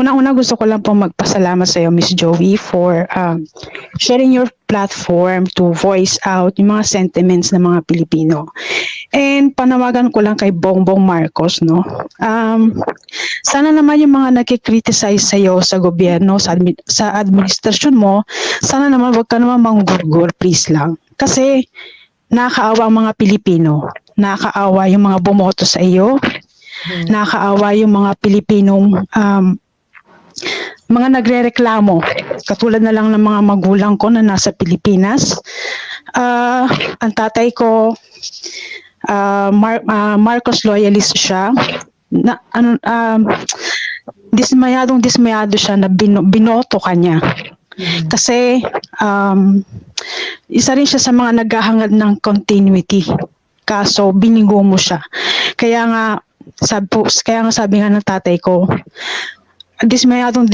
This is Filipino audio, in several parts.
Una-una gusto ko lang pong magpasalamat sa iyo, Miss Joey, for sharing your platform to voice out yung mga sentiments ng mga Pilipino. And panawagan ko lang kay Bongbong Marcos, no? Sana naman yung mga nagki-criticize sa iyo sa gobyerno, sa administrasyon mo, sana naman wag ka naman manggurgur, please lang. Kasi nakakaawa ang mga Pilipino, nakakaawa yung mga bumoto sa iyo, nakakaawa yung mga Pilipinong mga nagrereklamo, katulad na lang ng mga magulang ko na nasa Pilipinas. Ang tatay ko, Marcos loyalist siya. Dismayado siya na binoto kanya. Kasi isa rin siya sa mga naghahangad ng continuity. Kaso binigo mo siya. Kaya nga sabi nga ng tatay ko, dismayado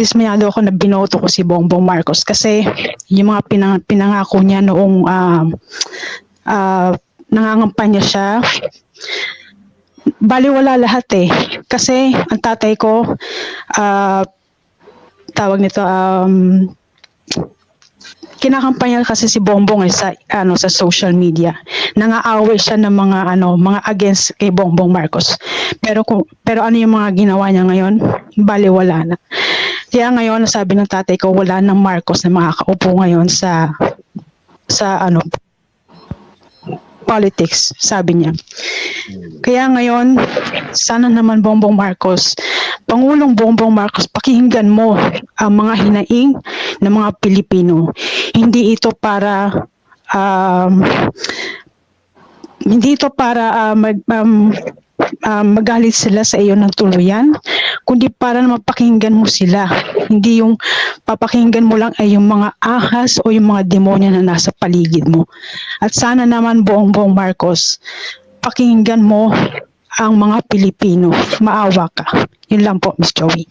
ako na binoto ko si Bongbong Marcos kasi yung mga pinangako niya noong nangangampanya siya, baliwala lahat eh. Kasi ang tatay ko, tawag nito, kinakampanya kasi si Bongbong sa social media. Nangaaway siya ng mga against kay Bongbong Marcos. Pero ano yung mga ginawa niya ngayon? Baliwala na. Kaya ngayon, sabi ng tatay ko, wala nang Marcos na makakaupo ngayon sa politics, sabi niya. Kaya ngayon, sana naman Bongbong Marcos, Pangulong Bongbong Marcos, pakinggan mo ang mga hinaing ng mga Pilipino. Hindi ito para magalit sila sa iyo ng tuluyan, kundi para mapakinggan mo sila. Hindi yung papakinggan mo lang ay yung mga ahas o yung mga demonya na nasa paligid mo. At sana naman Bongbong Marcos, pakinggan mo ang mga Pilipino. Maawa ka. Yun lang po, Miss Joey.